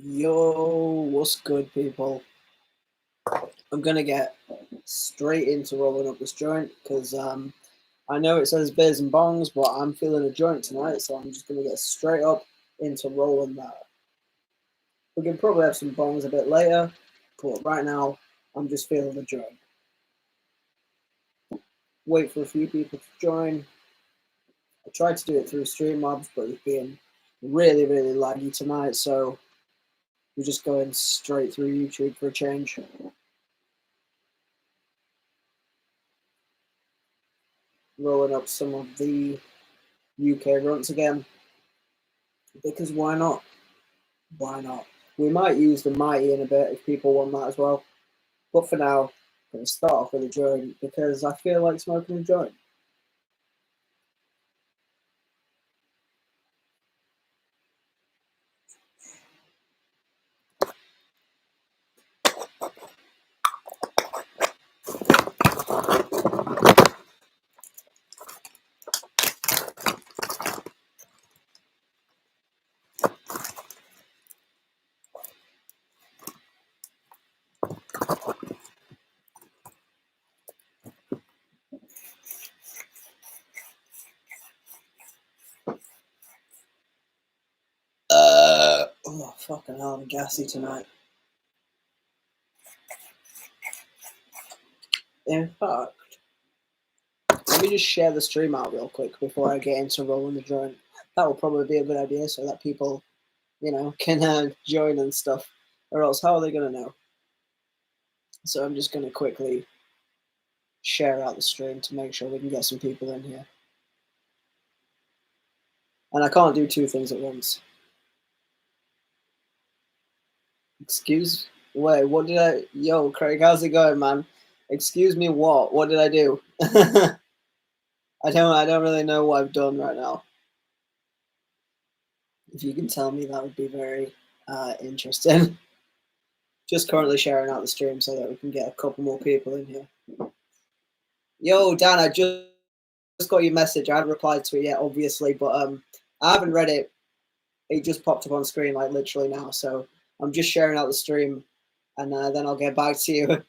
Yo, what's good, people? I'm gonna get straight into rolling up this joint because I know it says beers and bongs, but I'm feeling a joint tonight, so I'm just gonna get straight up into rolling that. We can probably have some bongs a bit later, but right now I'm just feeling the joint. Wait for a few people to join. I tried to do it through StreamYard, but it's being really laggy tonight, so we're just going straight through YouTube for a change. Rolling up some of the UK runts again, because why not? Why not? We might use the mighty in a bit if people want that as well. But for now, I'm going to start off with a joint because I feel like smoking a joint. Oh, fucking hell, I'm gassy tonight. In fact, let me just share the stream out real quick before I get into rolling the joint. That will probably be a good idea so that people, can join and stuff. Or else, how are they going to know? So I'm just going to quickly share out the stream to make sure we can get some people in here. And I can't do two things at once. Wait, what did I? Yo, Craig, how's it going, man? Excuse me, what? What did I do? I don't really know what I've done right now. If you can tell me, that would be very interesting. Just currently sharing out the stream so that we can get a couple more people in here. Yo, Dan, I just got your message. I haven't replied to it yet, obviously, but I haven't read it. It just popped up on screen like literally now, so I'm just sharing out the stream, and then I'll get back to you.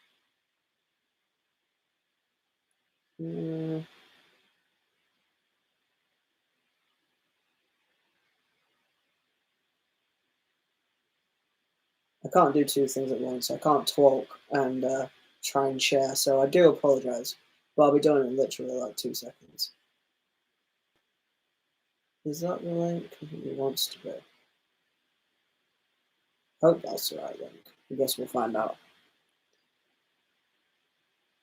I can't do two things at once. I can't talk and try and share, so I do apologize. But I'll be done in literally like 2 seconds. Is that the link he wants to go? Hope that's the right link. I guess we'll find out.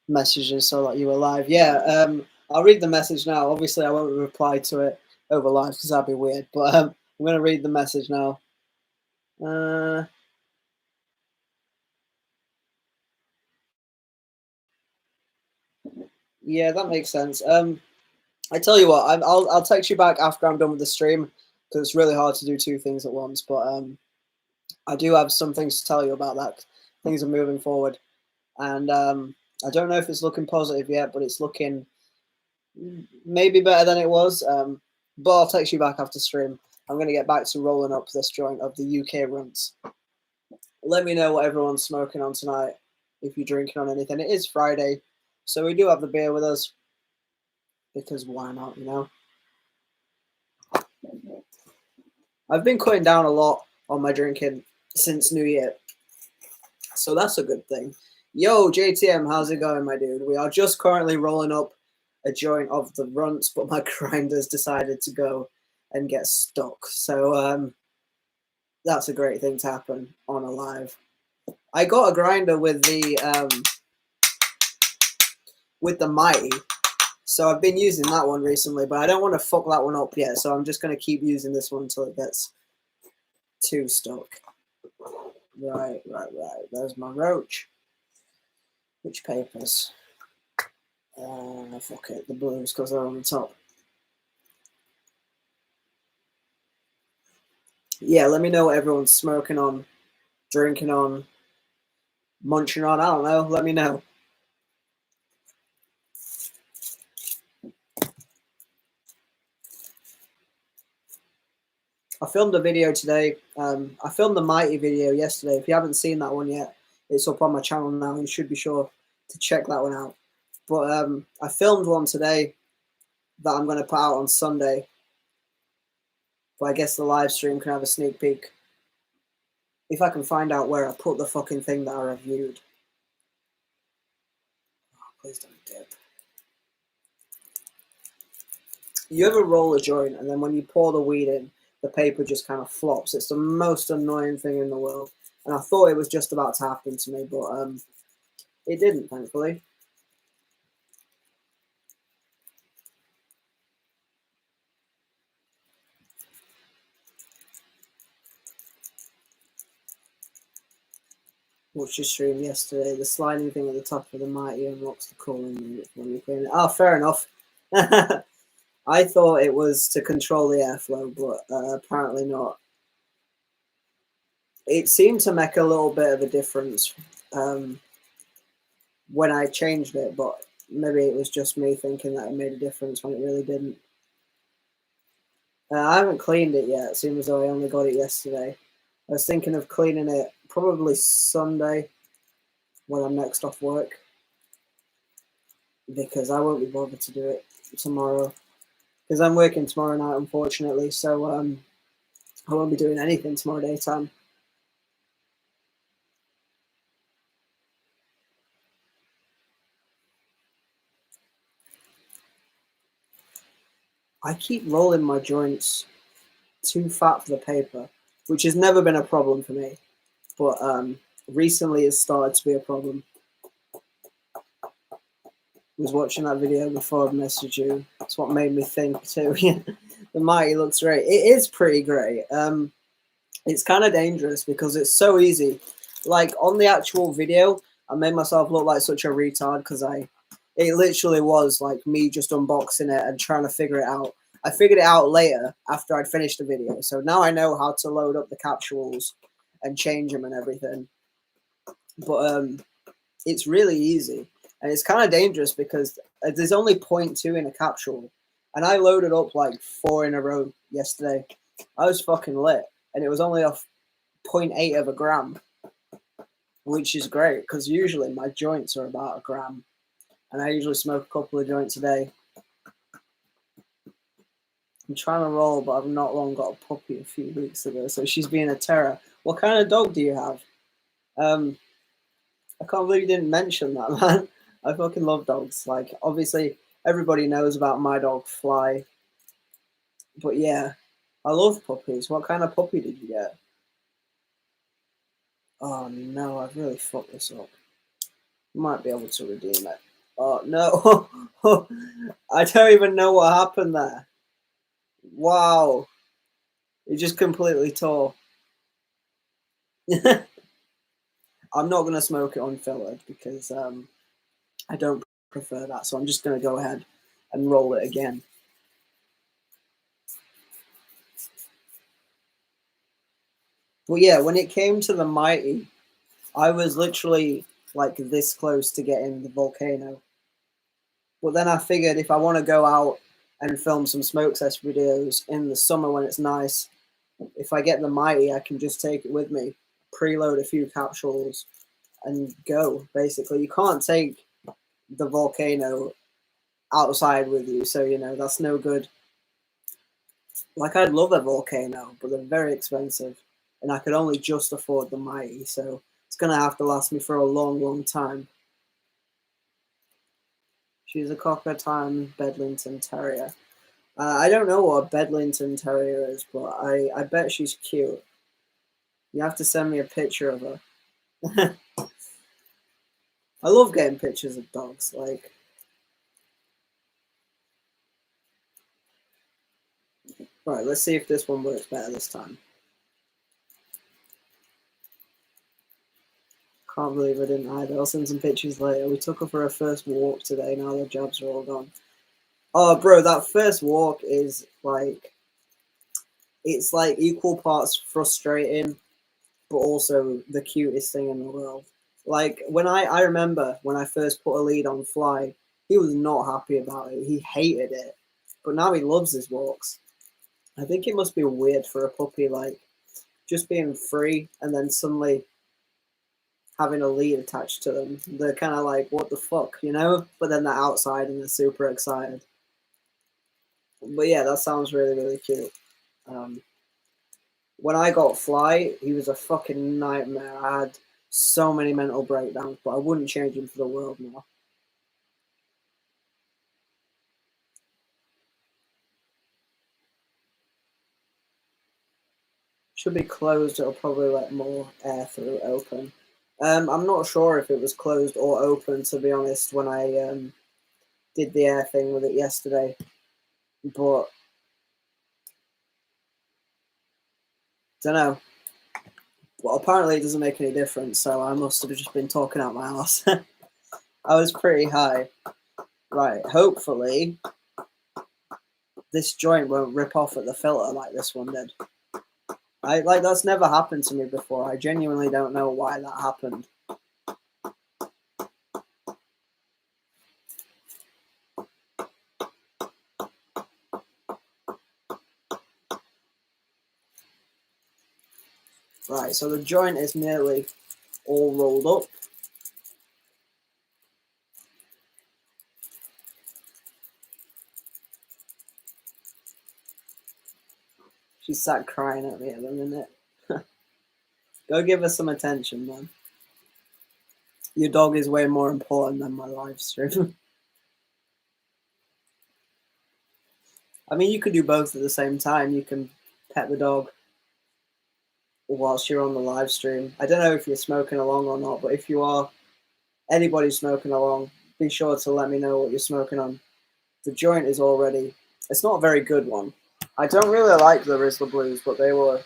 Messages so that you were live. Yeah, I'll read the message now. Obviously, I won't reply to it over live because that'd be weird. But I'm going to read the message now. Yeah, that makes sense. I tell you what, I'll text you back after I'm done with the stream because it's really hard to do two things at once. But I do have some things to tell you about that. Things are moving forward, and I don't know if it's looking positive yet, but it's looking maybe better than it was. But I'll text you back after stream. I'm going to get back to rolling up this joint of the UK runs. Let me know what everyone's smoking on tonight. If you're drinking on anything, it is Friday, so we do have the beer with us. Because why not, you know? I've been cutting down a lot on my drinking since New Year. So that's a good thing. Yo, JTM, how's it going, my dude? We are just currently rolling up a joint of the runts, but my grinder's decided to go and get stuck. So that's a great thing to happen on a live. I got a grinder with the Mighty. So I've been using that one recently, but I don't want to fuck that one up yet. So I'm just going to keep using this one until it gets too stuck. Right. There's my roach. Which papers? Fuck it, the blues because they're on the top. Yeah, let me know what everyone's smoking on, drinking on, munching on. I don't know. Let me know. I filmed a video today. I filmed the Mighty video yesterday. If you haven't seen that one yet, it's up on my channel now. You should be sure to check that one out. But I filmed one today that I'm going to put out on Sunday. But I guess the live stream can have a sneak peek. If I can find out where I put the fucking thing that I reviewed. Oh, please don't dip. You ever roll a joint and then when you pour the weed in, the paper just kind of flops? It's the most annoying thing in the world. And I thought it was just about to happen to me, but it didn't, thankfully. Watched your stream yesterday. The sliding thing at the top of the Mighty unlocks the cooling unit when you clean it. Oh, fair enough. I thought it was to control the airflow, but apparently not. It seemed to make a little bit of a difference when I changed it, but maybe it was just me thinking that it made a difference when it really didn't. I haven't cleaned it yet, seeing as though I only got it yesterday. I was thinking of cleaning it probably Sunday when I'm next off work, because I won't be bothered to do it tomorrow, because I'm working tomorrow night, unfortunately, so I won't be doing anything tomorrow daytime. I keep rolling my joints too fat for the paper, which has never been a problem for me, but recently it's started to be a problem. I was watching that video before I messaged you. That's what made me think too. The Mighty looks great. It is pretty great. It's kind of dangerous because it's so easy. Like on the actual video, I made myself look like such a retard because it literally was like me just unboxing it and trying to figure it out. I figured it out later after I'd finished the video. So now I know how to load up the capsules and change them and everything. But it's really easy. And it's kind of dangerous because there's only 0.2 in a capsule. And I loaded up like 4 in a row yesterday. I was fucking lit. And it was only off 0.8 of a gram, which is great because usually my joints are about a gram. And I usually smoke a couple of joints a day. I'm trying to roll, but I've not long got a puppy a few weeks ago, so she's being a terror. What kind of dog do you have? I can't believe you didn't mention that, man. I fucking love dogs. Like, obviously, everybody knows about my dog, Fly. But yeah, I love puppies. What kind of puppy did you get? Oh no, I've really fucked this up. Might be able to redeem it. Oh no. I don't even know what happened there. Wow. It just completely tore. I'm not going to smoke it unfiltered because I don't prefer that. So I'm just going to go ahead and roll it again. But yeah, when it came to the Mighty, I was literally like this close to getting the Volcano. But then I figured if I want to go out and film some smoke test videos in the summer when it's nice, if I get the Mighty, I can just take it with me, preload a few capsules, and go. Basically, you can't take the Volcano outside with you, so you know that's no good. Like I'd love a Volcano, but they're very expensive, and I could only just afford the Mighty, so it's gonna have to last me for a long, long time. She's a Cocker Time Bedlington Terrier. I don't know what a Bedlington Terrier is, but I bet she's cute. You have to send me a picture of her. I love getting pictures of dogs. Like, right, let's see if this one works better this time. Can't believe I didn't either. I'll send some pictures later. We took her for her first walk today. Now the jobs are all gone. Oh, bro, that first walk is like, it's like equal parts frustrating, but also the cutest thing in the world. Like when I remember when I first put a lead on Fly, he was not happy about it. He hated it, but now he loves his walks. I think it must be weird for a puppy, like, just being free and then suddenly having a lead attached to them. They're kind of like, what the fuck, you know? But then they're outside and they're super excited. But yeah, that sounds really, really cute. When I got Fly, he was a fucking nightmare. I had so many mental breakdowns, but I wouldn't change him for the world now. Should be closed, it'll probably let more air through open. I'm not sure if it was closed or open, to be honest, when I did the air thing with it yesterday. But don't know. Well, apparently it doesn't make any difference, so I must have just been talking out my ass. I was pretty high. Right, hopefully this joint won't rip off at the filter like this one did. That's never happened to me before. I genuinely don't know why that happened. Right, so the joint is nearly all rolled up. She sat crying at me at the minute. Go give her some attention, man. Your dog is way more important than my live stream. I mean, you could do both at the same time. You can pet the dog whilst you're on the live stream. I don't know if you're smoking along or not, but if you are, anybody smoking along, be sure to let me know what you're smoking on. The joint is already, it's not a very good one. I don't really like the Rizzler Blues, but they were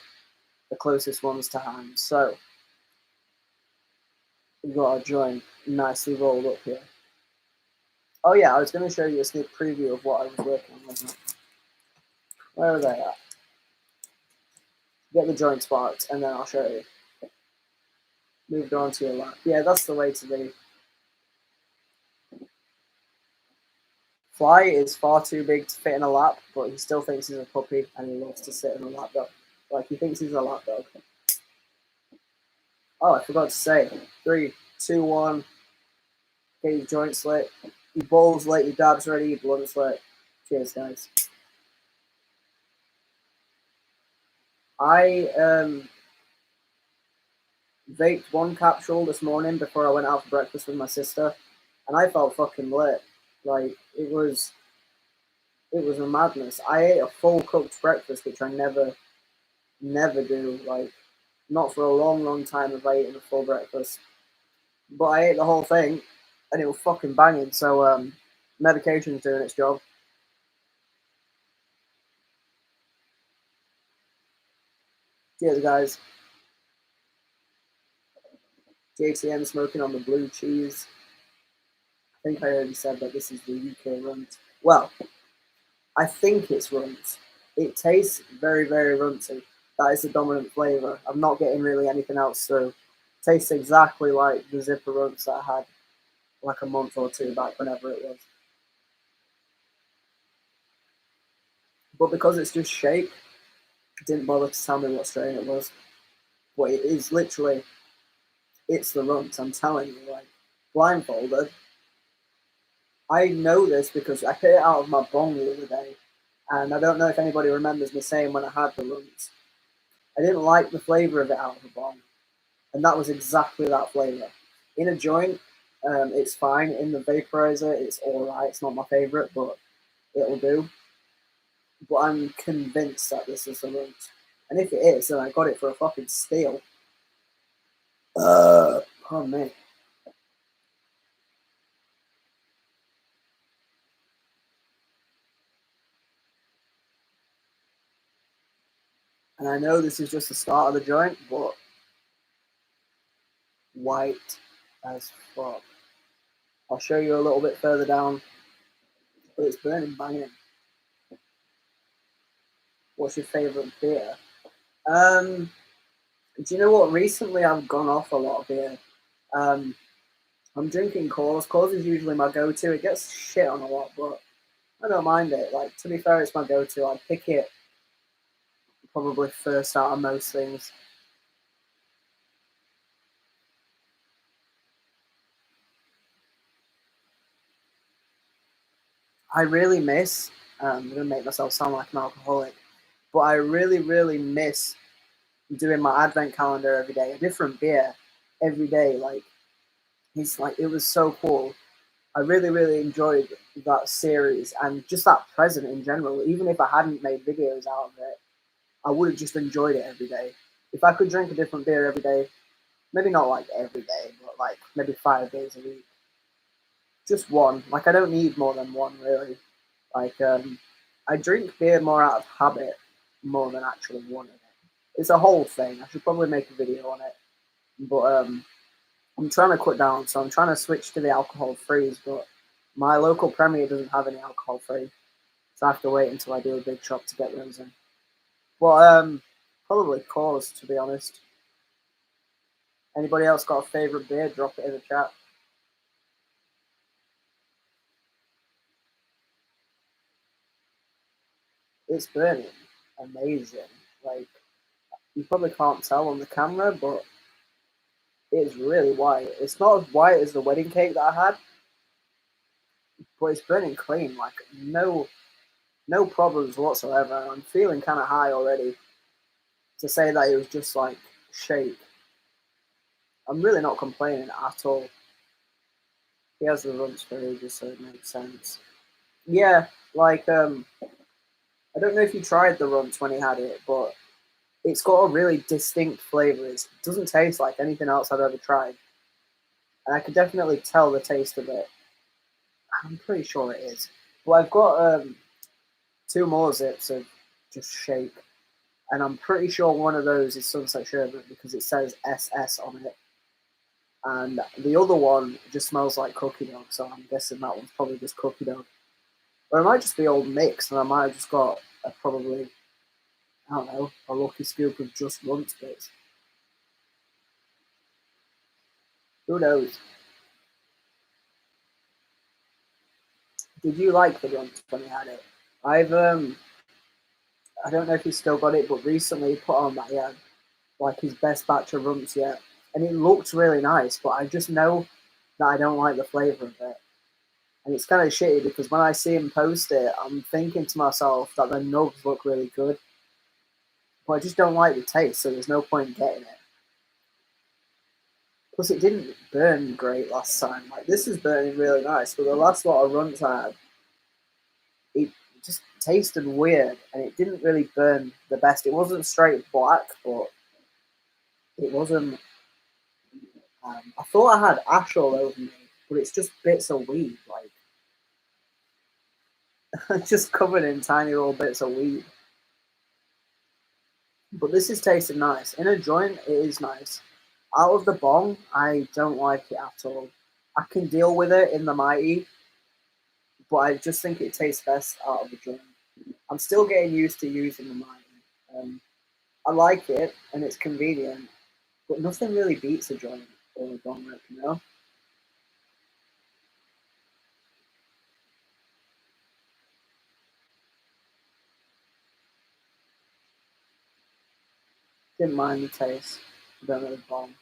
the closest ones to hand. So we've got a joint nicely rolled up here. Oh yeah, I was going to show you a sneak preview of what I was working on. Where are they at? Get the joint sparked, and then I'll show you. Moved on to your lap. Yeah, that's the way to be. Fly is far too big to fit in a lap, but he still thinks he's a puppy, and he loves to sit in a lap dog. Like, he thinks he's a lap dog. Oh, I forgot to say. 3, 2, 1. Get your joint slit. Your bowl's lit, your dab's ready, your blunt's lit. Cheers, guys. I vaped one capsule this morning before I went out for breakfast with my sister, and I felt fucking lit. Like, it was a madness. I ate a full cooked breakfast, which I never do. Like, not for a long, long time have I eaten a full breakfast. But I ate the whole thing, and it was fucking banging. So, medication's doing its job. Cheers, guys. JTM smoking on the blue cheese. I think I already said that this is the UK runt. Well, I think it's runt. It tastes very, very runty. That is the dominant flavour. I'm not getting really anything else through. It tastes exactly like the zipper runts that I had like a month or two back, whenever it was. But because it's just shake, it didn't bother to tell me what strain it was. But it is literally, it's the runt, I'm telling you, like, blindfolded. I know this because I hit it out of my bong the other day, and I don't know if anybody remembers me saying when I had the runt, I didn't like the flavour of it out of the bong, and that was exactly that flavour. In a joint, it's fine. In the vaporizer, it's alright. It's not my favourite, but it'll do. But I'm convinced that this is the runt. And if it is, then I got it for a fucking steal. Pardon me. And I know this is just the start of the joint, but white as fuck. I'll show you a little bit further down, but it's burning banging. What's your favourite beer? Do you know what? Recently I've gone off a lot of beer. I'm drinking Coors. Coors is usually my go-to. It gets shit on a lot, but I don't mind it. Like, to be fair, it's my go-to. I pick it probably first out of most things. I really miss, I'm going to make myself sound like an alcoholic, but I really, really miss doing my advent calendar every day, a different beer every day. Like, it's like, it was so cool. I really, really enjoyed that series and just that present in general. Even if I hadn't made videos out of it, I would have just enjoyed it every day. If I could drink a different beer every day, maybe not like every day, but like maybe 5 days a week, just one. Like I don't need more than one really. Like I drink beer more out of habit more than actually wanting it. It's a whole thing. I should probably make a video on it. But I'm trying to cut down, so I'm trying to switch to the alcohol frees. But my local Premier doesn't have any alcohol free, so I have to wait until I do a big shop to get those in. But probably Cause, to be honest. Anybody else got a favorite beer? Drop it in the chat. It's burning amazing. Like you probably can't tell on the camera, but it's really white. It's not as white as the wedding cake that I had, but it's burning clean. Like no problems whatsoever. I'm feeling kind of high already. To say that it was just like shake, I'm really not complaining at all. He has the runts for ages, so it makes sense. Yeah, like I don't know if you tried the runts when he had it, but it's got a really distinct flavour. It doesn't taste like anything else I've ever tried. And I could definitely tell the taste of it. I'm pretty sure it is. But I've got two more zips of just shake. And I'm pretty sure one of those is Sunset Sherbet because it says SS on it. And the other one just smells like cookie dough. So I'm guessing that one's probably just cookie dough. Or it might just be all mixed and I might have just got a probably, I don't know, a lucky scoop of just runt bits. Who knows? Did you like the runt when you had it? I've I don't know if he's still got it, but recently he put on that he had like his best batch of runts yet, and it looked really nice. But I just know that I don't like the flavour of it, and it's kind of shitty because when I see him post it, I'm thinking to myself that the nugs look really good, but I just don't like the taste, so there's no point getting it. Plus, it didn't burn great last time. Like this is burning really nice, but the last lot of runts I had, it just tasted weird, and it didn't really burn the best. It wasn't straight black, but it wasn't. I thought I had ash all over me, but it's just bits of weed, like just covered in tiny little bits of weed. But this is tasting nice. In a joint, it is nice. Out of the bong, I don't like it at all. I can deal with it in the mighty, but I just think it tastes best out of the joint. I'm still getting used to using the mighty. I like it and it's convenient, but nothing really beats a joint or a bong rip, you know? Didn't mind the taste. Don't know the bong.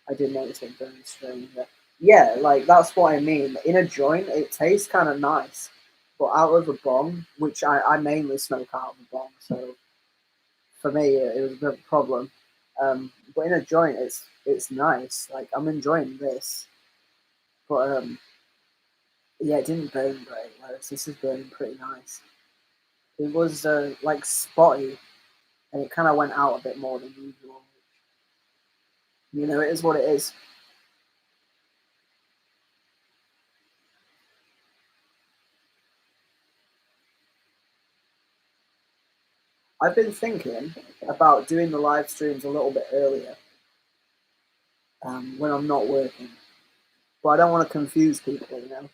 I did notice it burning stranger. Yeah, like that's what I mean. In a joint, it tastes kind of nice, but out of a bong, which I mainly smoke out of a bong, so for me it was a bit of a problem. But in a joint, it's nice. Like I'm enjoying this, but yeah, it didn't burn great. Whereas this is burning pretty nice. It was like spotty, and it kind of went out a bit more than usual. You know, it is what it is. I've been thinking about doing the live streams a little bit earlier when I'm not working, but I don't want to confuse people, you know.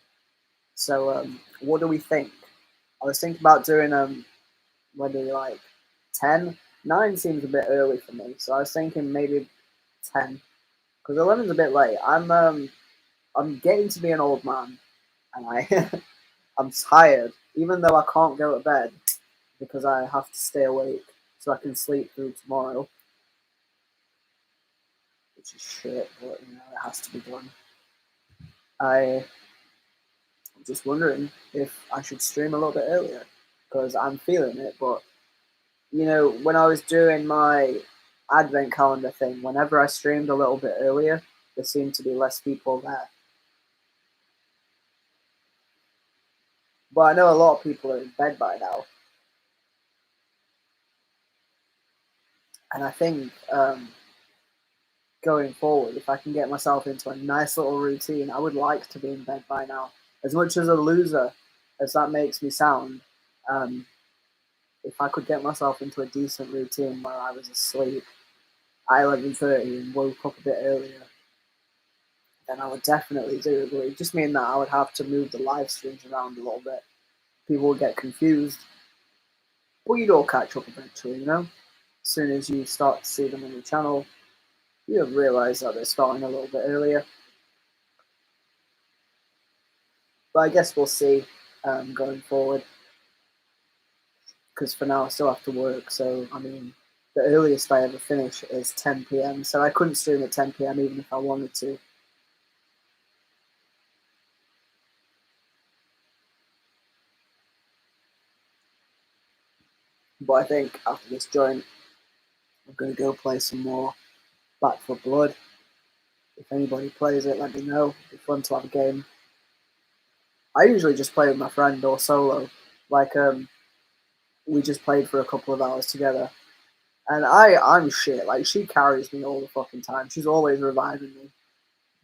So, what do we think? I was thinking about doing maybe like 10. 9 seems a bit early for me, so I was thinking maybe 10 because 11's a bit late. I'm getting to be an old man, and I'm tired, even though I can't go to bed because I have to stay awake so I can sleep through tomorrow. Which is shit, but you know, it has to be done. I'm just wondering if I should stream a little bit earlier, because I'm feeling it, but you know, when I was doing my advent calendar thing, whenever I streamed a little bit earlier, there seemed to be less people there. But I know a lot of people are in bed by now. And I think going forward, if I can get myself into a nice little routine, I would like to be in bed by now. As much as a loser as that makes me sound, if I could get myself into a decent routine where I was asleep at 11:30 and woke up a bit earlier, then I would definitely do it. But it just mean that I would have to move the live streams around a little bit. People would get confused, but you'd all catch up eventually, you know? As soon as you start to see them on the channel, you'll realise that they're starting a little bit earlier. But I guess we'll see going forward. Because for now I still have to work, so I mean, the earliest I ever finish is 10 p.m, so I couldn't stream at 10 p.m. even if I wanted to. But I think after this joint, I'm going to go play some more Back for Blood. If anybody plays it, let me know. It'd be fun to have a game. I usually just play with my friend or solo. Like, we just played for a couple of hours together. And I'm shit. Like, she carries me all the fucking time. She's always reviving me.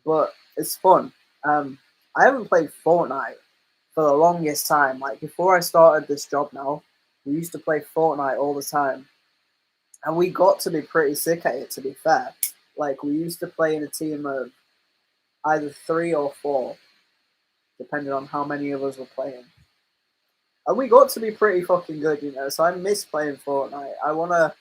But it's fun. I haven't played Fortnite for the longest time. Like, before I started this job now, we used to play Fortnite all the time. And we got to be pretty sick at it, to be fair. Like, we used to play in a team of either 3 or 4, depending on how many of us were playing. And we got to be pretty fucking good, you know. So I miss playing Fortnite. I wanna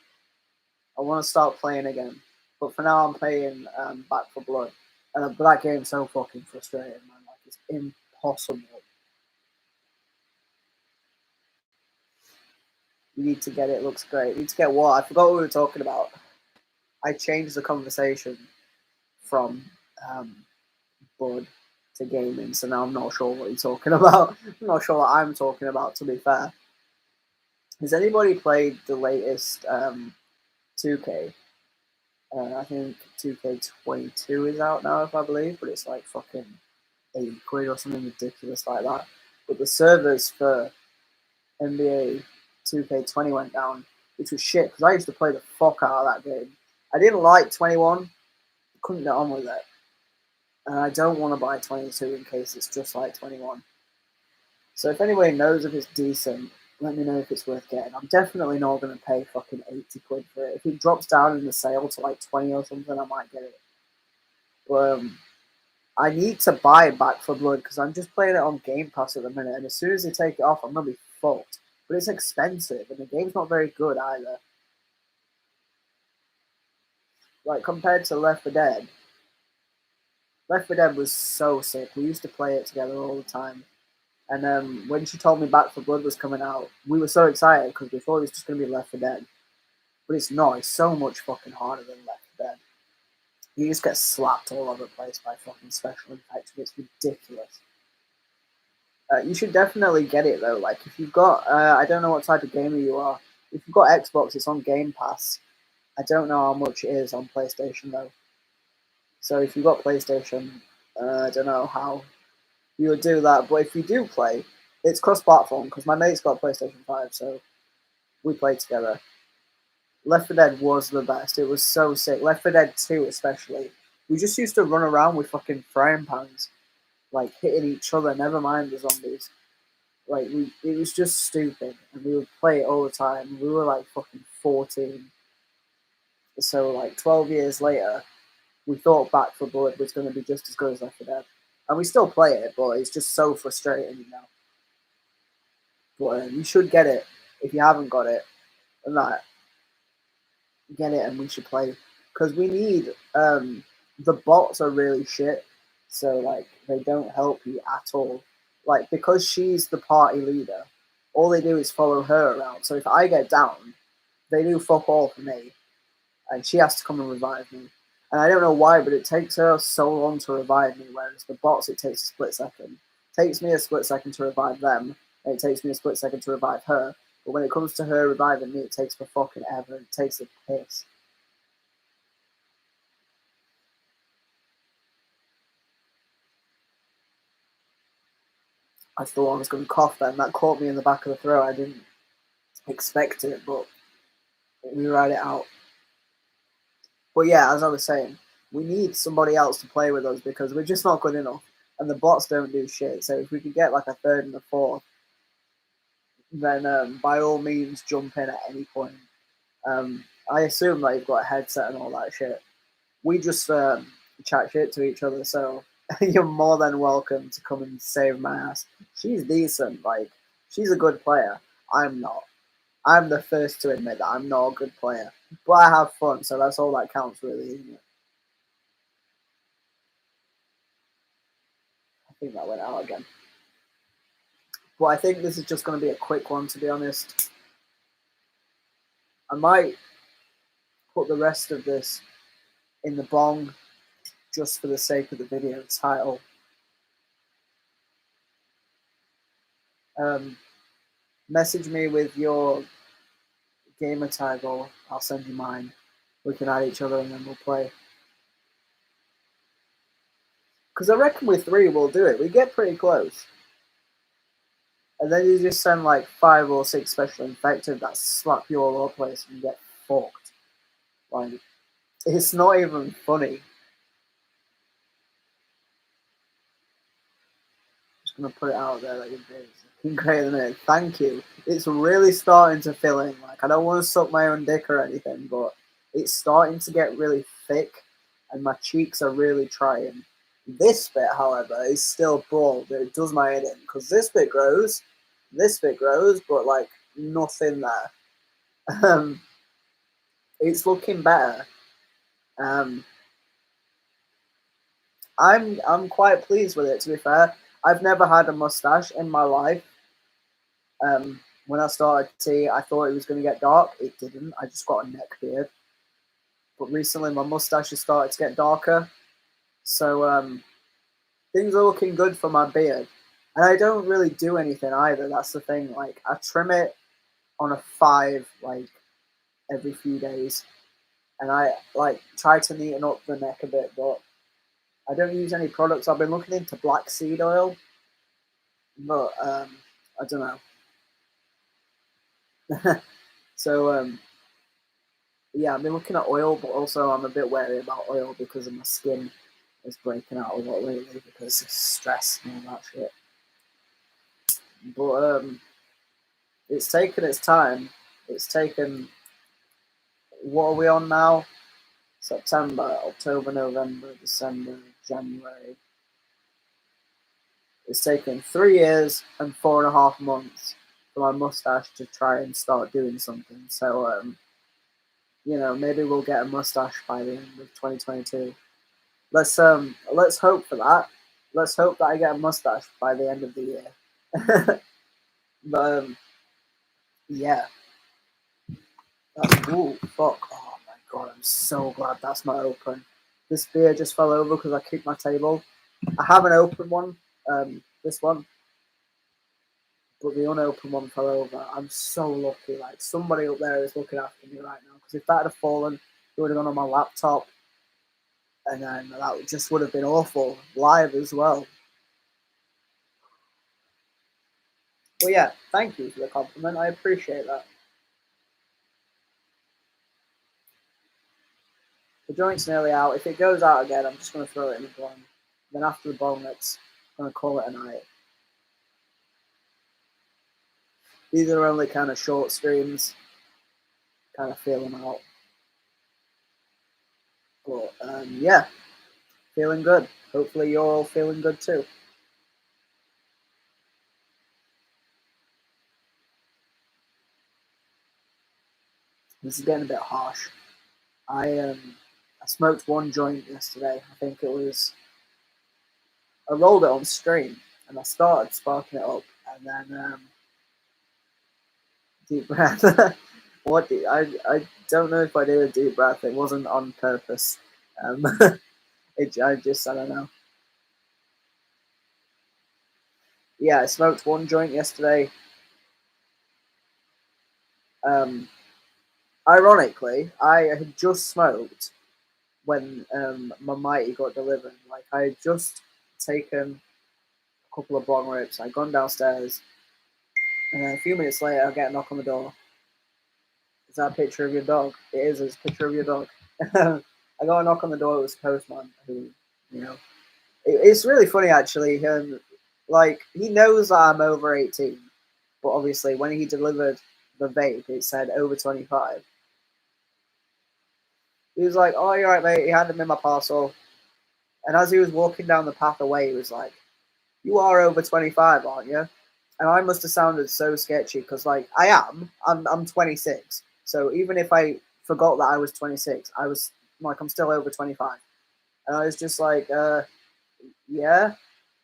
start playing again. But for now, I'm playing Back for Blood, and that game's so fucking frustrating, man. Like, it's impossible. You need to get it. Looks great. You need to get what? I forgot what we were talking about. I changed the conversation from Bud to gaming, so now I'm not sure what you're talking about. I'm not sure what I'm talking about, to be fair. Has anybody played the latest 2K? I think 2K22 is out now, if I believe, but it's like fucking 80 quid or something ridiculous like that. But the servers for NBA 2K20 went down, which was shit because I used to play the fuck out of that game. I didn't like 21, couldn't get on with it. And I don't want to buy 22 in case it's just like 21. So if anybody knows if it's decent, let me know if it's worth getting. I'm definitely not going to pay fucking 80 quid for it. If it drops down in the sale to like 20 or something, I might get it. But I need to buy Back for Blood because I'm just playing it on Game Pass at the minute. And as soon as they take it off, I'm going to be fucked. But it's expensive and the game's not very good either. Like compared to Left 4 Dead. Left 4 Dead was so sick. We used to play it together all the time. And when she told me Back for Blood was coming out, we were so excited because we thought it was just going to be Left 4 Dead. But it's not. It's so much fucking harder than Left 4 Dead. You just get slapped all over the place by fucking special effects. It's ridiculous. You should definitely get it though. Like if you've got, I don't know what type of gamer you are. If you've got Xbox, it's on Game Pass. I don't know how much it is on PlayStation though. So if you've got PlayStation, I don't know how you would do that. But if you do play, it's cross-platform because my mate's got PlayStation 5, so we play together. Left 4 Dead was the best. It was so sick. Left 4 Dead 2 especially. We just used to run around with fucking frying pans, like hitting each other, never mind the zombies. Like it was just stupid, and we would play it all the time. We were like fucking 14. So like 12 years later, we thought Back for Blood was going to be just as good as Left 4 Dead. And we still play it, but it's just so frustrating, you know. But you should get it if you haven't got it. And that, get it and we should play. Because we need, the bots are really shit. So, like, they don't help you at all. Like, because she's the party leader, all they do is follow her around. So if I get down, they do fuck all for me, and she has to come and revive me. And I don't know why, but it takes her so long to revive me, whereas the bots, it takes a split second. It takes me a split second to revive them, and it takes me a split second to revive her. But when it comes to her reviving me, it takes for fucking ever. It takes a piss. I thought I was going to cough then. That caught me in the back of the throat. I didn't expect it, but we ride it out. But yeah, as I was saying, we need somebody else to play with us because we're just not good enough. And the bots don't do shit. So if we could get like a third and a fourth, then by all means jump in at any point. I assume that you've got a headset and all that shit. We just chat shit to each other, so you're more than welcome to come and save my ass. She's decent, like, she's a good player. I'm not. I'm the first to admit that I'm not a good player. But I have fun, so that's all that counts, really, isn't it? I think that went out again. But I think this is just going to be a quick one, to be honest. I might put the rest of this in the bong just for the sake of the video title. Message me with your gamer tag, or I'll send you mine. We can add each other and then we'll play. Because I reckon with 3 we'll do it. We get pretty close. And then you just send like 5 or 6 special infected that slap you all over the place and you get fucked. Like, it's not even funny. Just gonna put it out there that you're great in a minute. Thank you. It's really starting to fill in. Like, I don't want to suck my own dick or anything, but it's starting to get really thick and my cheeks are really trying. This bit, however, is still bald. It does my head in because this bit grows, but like nothing there. It's looking better. I'm quite pleased with it. To be fair, I've never had a mustache in my life. When I started tea, I thought it was going to get dark. It didn't. I just got a neck beard. But recently, my mustache has started to get darker. So things are looking good for my beard. And I don't really do anything either. That's the thing. Like, I trim it on a 5, like, every few days. And I, like, try to neaten up the neck a bit. But I don't use any products. I've been looking into black seed oil. But I don't know. So yeah, I've been looking at oil, but also I'm a bit wary about oil because of my skin is breaking out a lot lately because of stress and all that shit. But it's taken its time. It's taken, what are we on now? September, October, November, December, January. It's taken 3 years and 4.5 months for my mustache to try and start doing something. So you know, maybe we'll get a mustache by the end of 2022. Let's hope for that. Let's hope that I get a mustache by the end of the year. But yeah, that's ooh fuck. Oh my god, I'm so glad that's not open. This beer just fell over because I kicked my table. I have an open one, this one, but the unopened one fell over. I'm so lucky. Like, somebody up there is looking after me right now. Because if that had fallen, it would have gone on my laptop, and then that just would have been awful live as well. Well, yeah, thank you for the compliment. I appreciate that. The joint's nearly out. If it goes out again, I'm just going to throw it in the bong. Then after the bong, I'm going to call it a night. These are only kind of short streams. Kind of feel them out. But yeah, feeling good. Hopefully you're all feeling good too. This is getting a bit harsh. I smoked one joint yesterday. I think it was, I rolled it on stream and I started sparking it up, and then deep breath. What? I don't know if I did a deep breath. It wasn't on purpose. I don't know. Yeah, I smoked one joint yesterday. Ironically, I had just smoked when my mighty got delivered. Like I had just taken a couple of bong rips. I'd gone downstairs, and then a few minutes later, I get a knock on the door. Is that a picture of your dog? It is. It's a picture of your dog. I got a knock on the door. It was Postman, who, you know, it's really funny actually. Like he knows that I'm over 18, but obviously when he delivered the vape, it said over 25. He was like, "Oh, you're right, mate." He handed me my parcel, and as he was walking down the path away, he was like, "You are over 25, aren't you?" And I must have sounded so sketchy because, like, I am. I'm 26. So even if I forgot that I was 26, I was like, I'm still over 25. And I was just like, yeah,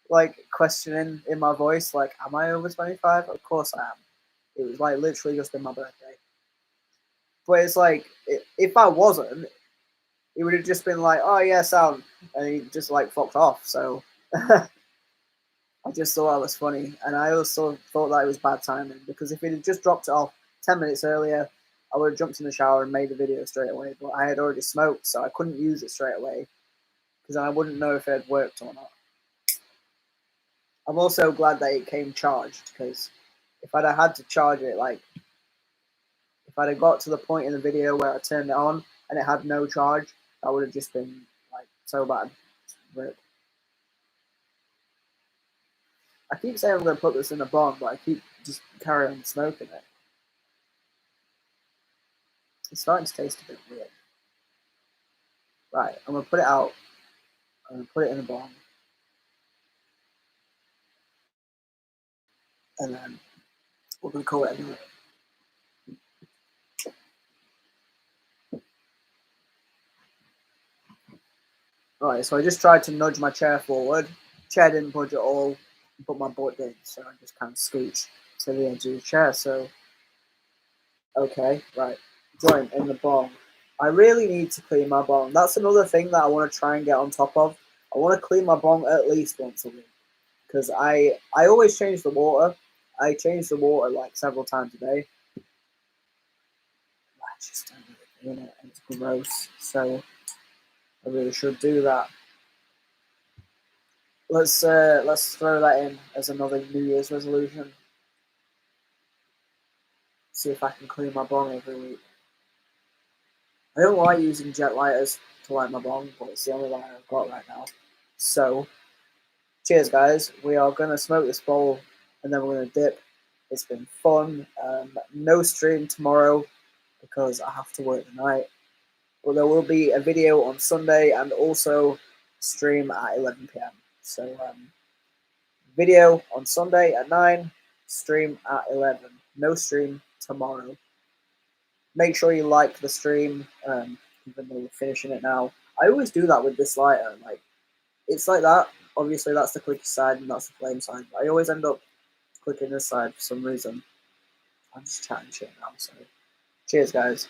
like questioning in my voice, like, am I over 25? Of course I am. It was like literally just been my birthday. But it's like, if I wasn't, it would have just been like, oh yeah, sound. And he just like fucked off. So I just thought that was funny. And I also thought that it was bad timing because if it had just dropped it off 10 minutes earlier, I would have jumped in the shower and made the video straight away. But I had already smoked, so I couldn't use it straight away because I wouldn't know if it had worked or not. I'm also glad that it came charged because if I'd have had to charge it, like if I'd have got to the point in the video where I turned it on and it had no charge, that would have just been like so bad. Rip. I keep saying I'm going to put this in a bong, but I keep just carry on smoking it. It's starting to taste a bit weird. Right, I'm going to put it out. I'm going to put it in a bong. And then we're going to call it a night. Right, so I just tried to nudge my chair forward. Chair didn't budge at all, but my butt did. So I just kind of scooched to the edge of the chair. So, okay, right. Joint in the bong. I really need to clean my bong. That's another thing that I want to try and get on top of. I want to clean my bong at least once a week. Because I always change the water. I change the water like several times a day. I just don't really clean it. It's gross. So I really should do that. Let's throw that in as another New Year's resolution. See if I can clean my bong every week. I don't like using jet lighters to light my bong, but it's the only lighter I've got right now. So, cheers, guys. We are gonna smoke this bowl, and then we're gonna dip. It's been fun. No stream tomorrow because I have to work tonight. But there will be a video on Sunday and also stream at 11 p.m. So, video on Sunday at 9, stream at 11. No stream tomorrow. Make sure you like the stream, even though we're finishing it now. I always do that with this lighter. Like, it's like that. Obviously, that's the clicky side and that's the flame side. I always end up clicking this side for some reason. I'm just chatting shit now, so cheers, guys.